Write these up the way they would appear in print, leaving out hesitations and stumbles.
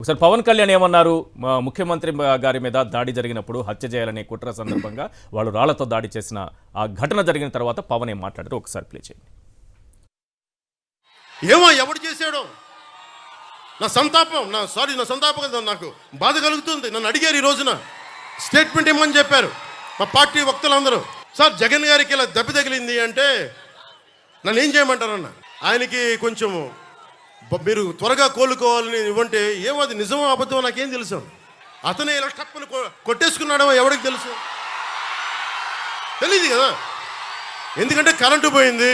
ఒకసారి పవన్ కళ్యాణ్ ఏమన్నారు? ముఖ్యమంత్రి గారి మీద దాడి జరిగినప్పుడు హత్య చేయాలనే కుట్ర సందర్భంగా వాళ్ళు రాళ్లతో దాడి చేసిన ఆ ఘటన జరిగిన తర్వాత పవన్ ఏం మాట్లాడారు ఒకసారి ప్లే చేయండి. ఏమో ఎవడు చేశాడో నా సంతాపం నాకు బాధ కలుగుతుంది. నన్ను అడిగారు ఈ రోజున స్టేట్మెంట్ ఇవ్వమని చెప్పారు మా పార్టీ వక్తలందరూ. సార్ జగన్ గారికి ఇలా దెబ్బ తగిలింది అంటే నన్ను ఏం చేయమంటారన్న, ఆయనకి కొంచెం మీరు త్వరగా కోలుకోవాలని ఇవ్వంటే ఏమో అది నిజమో అబద్ధమో నాకేం తెలుసు. అతనే ఇలా టప్పుని కొట్టేసుకున్నాడేమో ఎవరికి తెలుసు, తెలియదు కదా. ఎందుకంటే కరెంటు పోయింది,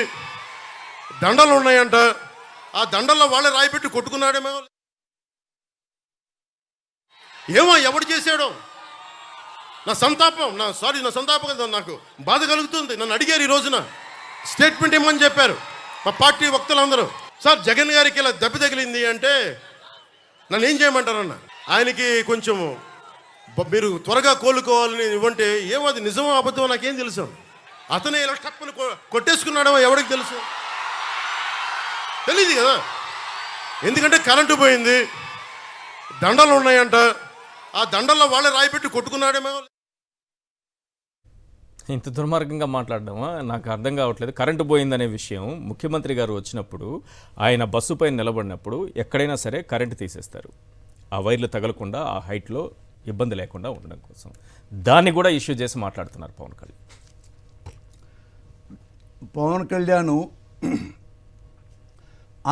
దండలు ఉన్నాయంట, ఆ దండల్లో వాళ్ళే రాయిపెట్టి కొట్టుకున్నాడేమో. ఏమో ఎవడు చేశాడో నా సంతాపం నాకు బాధ కలుగుతుంది. నన్ను అడిగారు ఈ రోజున స్టేట్మెంట్ ఇవ్వమని చెప్పారు మా పార్టీ వక్తలందరూ. సార్ జగన్ గారికి ఇలా దెబ్బ తగిలింది అంటే నన్ను ఏం చేయమంటారన్న, ఆయనకి కొంచెం మీరు త్వరగా కోలుకోవాలని ఇవ్వంటే ఏమో అది నిజమో అబద్ధమో నాకేం తెలుసు. అతనే ఇలా టప్పుని కొట్టేసుకున్నాడేమో ఎవరికి తెలుసు, తెలియదు కదా. ఎందుకంటే కరెంటు పోయింది, దండలు ఉన్నాయంట, ఆ దండల్లో వాళ్ళే రాయిపెట్టి కొట్టుకున్నాడేమో. ఇంత దుర్మార్గంగా మాట్లాడడమా నాకు అర్థం కావట్లేదు. కరెంటు పోయిందనే విషయం ముఖ్యమంత్రి గారు వచ్చినప్పుడు ఆయన బస్సు పైన నిలబడినప్పుడు ఎక్కడైనా సరే కరెంటు తీసేస్తారు, ఆ వైర్లు తగలకుండా ఆ హైట్లో ఇబ్బంది లేకుండా ఉండడం కోసం. దాన్ని కూడా ఇష్యూ చేసి మాట్లాడుతున్నారు పవన్ కళ్యాణ్.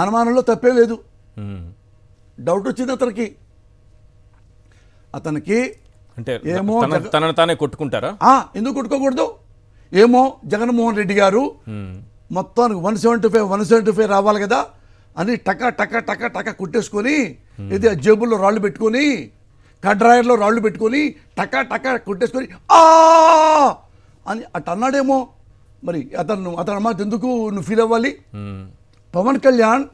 అనుమానంలో తప్పే లేదు. డౌట్ వచ్చింది అతనికి అంటే ఏమో తనను తానే కొట్టుకుంటారా? ఎందుకు కొట్టుకోకూడదు? ఏమో జగన్మోహన్ రెడ్డి గారు మొత్తానికి 175 రావాలి కదా అని టక టక టక టక కొట్టేసుకొని, ఇది జేబుల్లో రాళ్ళు పెట్టుకొని, కడ్రాయర్లో రాళ్ళు పెట్టుకొని టక టక కొట్టేసుకొని అని అట్ట అన్నాడేమో. మరి అతను మాట ఎందుకు నువ్వు ఫీల్ అవ్వాలి? పవన్ కళ్యాణ్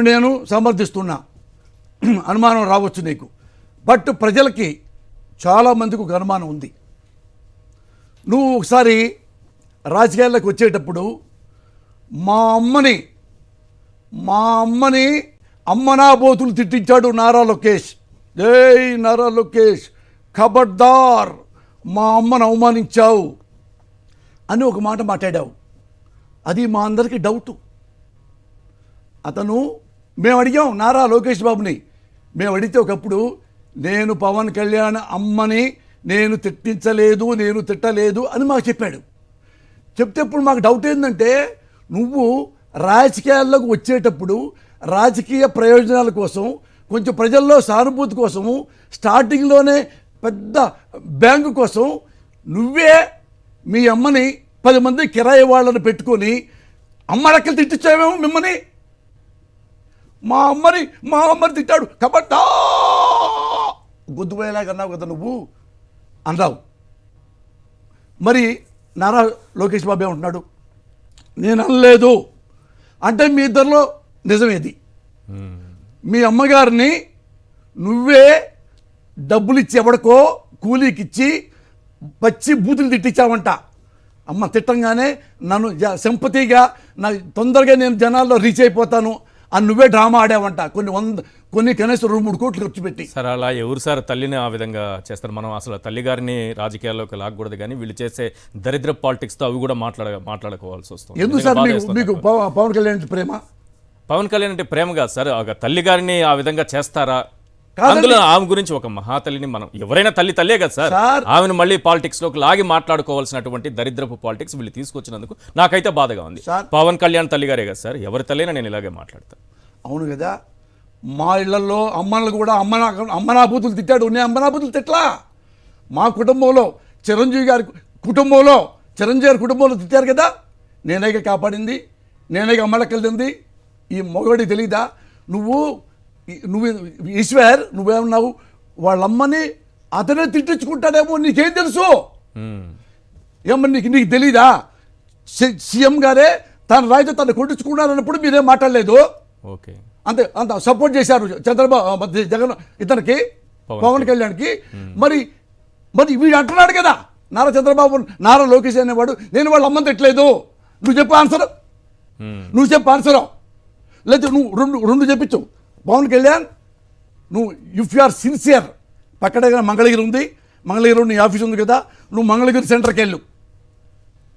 నేను సమర్థిస్తున్నా, అనుమానం రావచ్చు నీకు, బట్ ప్రజలకి చాలామందికి ఒక అనుమానం ఉంది. నువ్వు ఒకసారి రాజకీయాల్లోకి వచ్చేటప్పుడు మా అమ్మని అమ్మనాబోతులు తిట్టించాడు నారా లోకేష్. నారా లోకేష్ ఖబర్దార్, మా అమ్మను అవమానించావు అని ఒక మాట మాట్లాడావు. అది మా అందరికీ డౌటు. మేము అడిగాం నారా లోకేష్ బాబుని, మేము అడిగితే ఒకప్పుడు నేను పవన్ కళ్యాణ్ అమ్మని నేను తిట్టలేదు అని మాకు చెప్పాడు. చెప్తేప్పుడు మాకు డౌట్ ఏంటంటే, నువ్వు రాజకీయాల్లోకి వచ్చేటప్పుడు రాజకీయ ప్రయోజనాల కోసం, కొంచెం ప్రజల్లో సానుభూతి కోసము, స్టార్టింగ్లోనే పెద్ద బ్యాంకు కోసం నువ్వే మీ అమ్మని 10 మంది కిరాయి వాళ్ళని పెట్టుకొని అమ్మ లెక్కలు తిట్టించావేమో మిమ్మల్ని. మా అమ్మని తిట్టాడు కబడ్డా గొద్దుపోయేలాగా అన్నావు కదా నువ్వు అన్నావు. మరి నారా లోకేష్ బాబు ఏమంటున్నాడు? నేను అనలేదు అంటే మీ ఇద్దరిలో నిజమేది. మీ అమ్మగారిని నువ్వే డబ్బులు ఇచ్చి ఎవడికో కూలీకి ఇచ్చి పచ్చి బూతులు తిట్టించావంట. అమ్మ తిట్టంగానే నన్ను సింపతిగా తొందరగా నేను జనాల్లో రీచ్ అయిపోతాను అని నువ్వే డ్రామా ఆడావంట. కొన్ని కనీసం 2-3 కోట్లు ఖర్చు పెట్టి. సార్ అలా ఎవరు సార్ తల్లిని ఆ విధంగా చేస్తారు? మనం అసలు తల్లి గారిని రాజకీయాల్లోకి లాగకూడదు, కానీ వీళ్ళు చేసే దరిద్ర పాలిటిక్స్తో అవి కూడా మాట్లాడుకోవాల్సి వస్తుంది. ఎందుకు సార్ మీకు పవన్ కళ్యాణ్ ప్రేమ? పవన్ కళ్యాణ్ అంటే ప్రేమ కాదు సార్, తల్లి గారిని ఆ విధంగా చేస్తారా? అందులో ఆమె గురించి ఒక మహాతల్లిని, మనం ఎవరైనా తల్లే కదా సార్, ఆమెను మళ్ళీ పాలిటిక్స్ లోకి లాగి మాట్లాడుకోవాల్సినటువంటి దరిద్రపు పాలిటిక్స్ వీళ్ళు తీసుకొచ్చినందుకు నాకైతే బాధగా ఉంది. పవన్ కళ్యాణ్ తల్లి గారే కదా సార్, ఎవరి తల్లైనా నేను ఇలాగే మాట్లాడతాను. అవును కదా, మా ఇళ్లలో అమ్మలు కూడా అమ్మనాభూతులు తిట్టాడు. నేను అమ్మనాభూతులు తిట్లా. మా కుటుంబంలో చిరంజీవి గారి కుటుంబంలో తిట్టారు కదా, నేనేగా కాపాడింది, నేనేగా అమ్మలెక్కలు తింది. ఈ మొగడి తెలీదా? నువ్వు ఈశ్వర్ నువ్వేమన్నావు? వాళ్ళమ్మని అతనే తిట్టించుకుంటాడేమో, నీకేం తెలుసు? ఏమన్నా నీకు తెలీదా? సీఎం గారే తన రాయితో తను కొట్టించుకున్నారన్నప్పుడు మీరేం మాట్లాడలేదు. ఓకే, అంత సపోర్ట్ చేశారు జగన్ ఇతనికి, పవన్ కళ్యాణ్కి. మరి వీడు అంటున్నాడు కదా, నారా లోకేష్ అనేవాడు నేను వాళ్ళ అమ్మని తిట్టలేదు. నువ్వు చెప్పు ఆన్సర్, లేదా నువ్వు రెండు చెప్పించు. పవన్ కళ్యాణ్ నువ్వు ఇఫ్ యు ఆర్ సిన్సియర్, పక్కన మంగళగిరి ఉంది, మంగళగిరిలో నీ ఆఫీస్ ఉంది కదా, నువ్వు మంగళగిరి సెంటర్కి వెళ్ళు,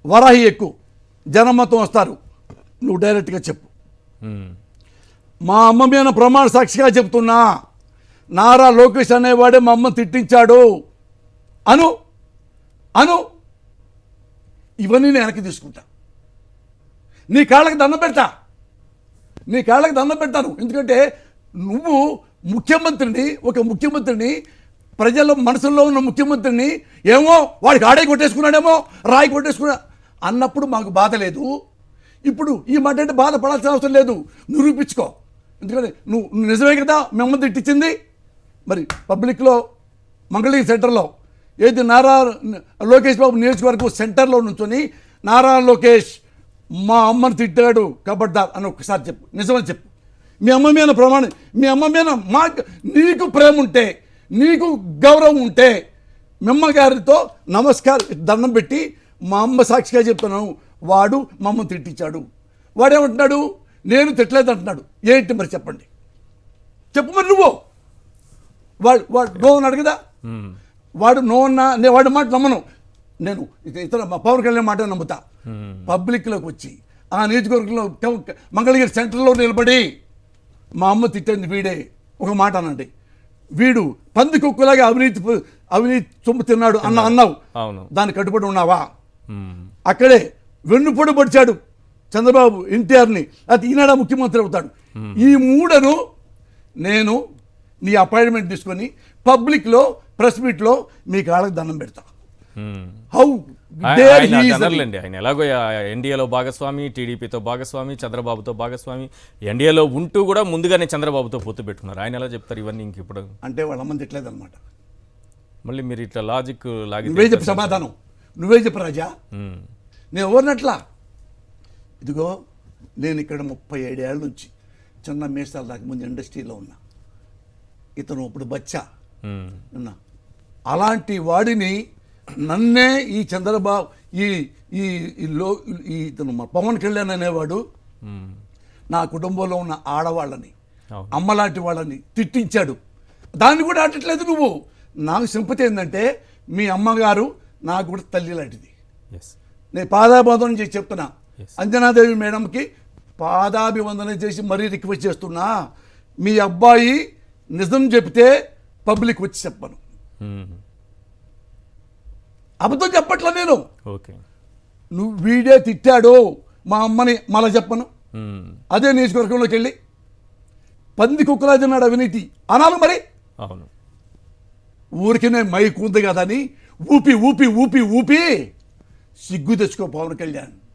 వరాహి ఎక్కువ, జనం మొత్తం వస్తారు, నువ్వు డైరెక్ట్గా చెప్పు. మా అమ్మ మీద ప్రమాణ సాక్షిగా చెప్తున్నా, నారా లోకేష్ అనేవాడే మా అమ్మ తిట్టించాడు అను అను ఇవన్నీ నేను వెనక్కి తీసుకుంటా. నీ కాళ్ళకి దండం పెడతా, నీ కాళ్ళకి దండం పెడతాను. ఎందుకంటే నువ్వు ముఖ్యమంత్రిని, ఒక ముఖ్యమంత్రిని, ప్రజల మనసుల్లో ఉన్న ముఖ్యమంత్రిని ఏమో వాడికి ఆడే కొట్టేసుకున్నాడేమో, రాయి కొట్టేసుకున్నా అన్నప్పుడు మాకు బాధ లేదు. ఇప్పుడు ఈ మాట అంటే బాధపడాల్సిన అవసరం లేదు, నిరూపించుకో. ఎందుకంటే నువ్వు నిజమే కదా మిమ్మల్ని తిట్టించింది. మరి పబ్లిక్లో మంగళగిరి సెంటర్లో ఏది నారా లోకేష్ బాబు నియోజకవర్గం సెంటర్లో నుంచొని నారా లోకేష్ మా అమ్మని తిట్టాడు కబడ్దార్ అని ఒక్కసారి చెప్పు, నిజమని చెప్పు. మీ అమ్మ మీద ప్రమాణం, మీ అమ్మ మీద మా నీకు ప్రేమ ఉంటే, నీకు గౌరవం ఉంటే మీ అమ్మగారితో నమస్కారం దండం పెట్టి మా అమ్మ సాక్షిగా చెప్తున్నాను, వాడు మా అమ్మని తిట్టించాడు. వాడేమంటున్నాడు, నేను తిట్టలేదు అంటున్నాడు. ఏంటి మరి చెప్పండి, చెప్పు మరి నువ్వు. వాడు నో అన్నాడు కదా, వాడు నో అన్నా నేను వాడి మాట నమ్మను. నేను ఇతర పవన్ కళ్యాణ్ మాట నమ్ముతా. పబ్లిక్లోకి వచ్చి ఆ నియోజకవర్గంలో మంగళగిరి సెంటర్లో నిలబడి మా అమ్మ తిట్టింది వీడే, ఒక మాట అనండి, వీడు పంది కుక్కలాగా అవినీతి సొమ్ము తిన్నాడు అన్నావు, దానికి కట్టుబడి ఉన్నావా? అక్కడే వెన్నుపొడి పొడిచాడు చంద్రబాబు ఎన్టీఆర్ని, అది ఈనాడు ముఖ్యమంత్రి అవుతాడు. ఈ మూడను నేను నీ అపాయింట్మెంట్ తీసుకొని పబ్లిక్లో ప్రెస్ మీట్లో మీ కాళ్ళకి దండం పెడతా. హౌ ఆయన ఎలాగో ఎన్డీఏలో భాగస్వామి, టీడీపీతో భాగస్వామి, చంద్రబాబుతో భాగస్వామి, ఎన్డీఏలో ఉంటూ కూడా ముందుగానే చంద్రబాబుతో పొత్తు పెట్టుకున్నారు. ఆయన ఎలా చెప్తారు ఇవన్నీ? ఇంక ఇప్పుడు అంటే వాళ్ళ అమ్మని తిట్టలేదు అనమాట. మళ్ళీ మీరు ఇట్లా లాజిక్ లాగి నువ్వే చెప్పు సమాధానం, నువ్వే చెప్పు రాజా. నేను ఎవరినట్లా? ఇదిగో నేను ఇక్కడ 37 ఏళ్ళ నుంచి చిన్న మేసాల దాకా ముందు ఇండస్ట్రీలో ఉన్నా. ఇతను ఇప్పుడు బచ్చా ఉన్నా. అలాంటి వాడిని నన్నే ఈ చంద్రబాబు ఇతను పవన్ కళ్యాణ్ అనేవాడు నా కుటుంబంలో ఉన్న ఆడవాళ్ళని, అమ్మలాంటి వాళ్ళని తిట్టించాడు. దాన్ని కూడా ఆడట్లేదు నువ్వు. నాకు సింపతి ఏంటంటే మీ అమ్మగారు నాకు కూడా తల్లి లాంటిది. నేను పాదాభివందనం చేసి చెప్తున్నా, అంజనాదేవి మేడంకి పాదాభివందనం చేసి మరీ రిక్వెస్ట్ చేస్తున్నా, మీ అబ్బాయి నిజం చెప్తే పబ్లిక్ వచ్చి చెప్పను, అబద్ధం చెప్పట్లా నేను. నువ్వు వీడే తిట్టాడు మా అమ్మని మళ్ళా చెప్పను. అదే నియోజకవర్గంలోకి వెళ్ళి పంది కుక్కలా తిన్నాడు అవినీతి అనాలి మరి. ఊరికినే మైకు ఉంది కదా అని ఊపి ఊపి ఊపి ఊపి సిగ్గు తెచ్చుకో పవన్ కళ్యాణ్.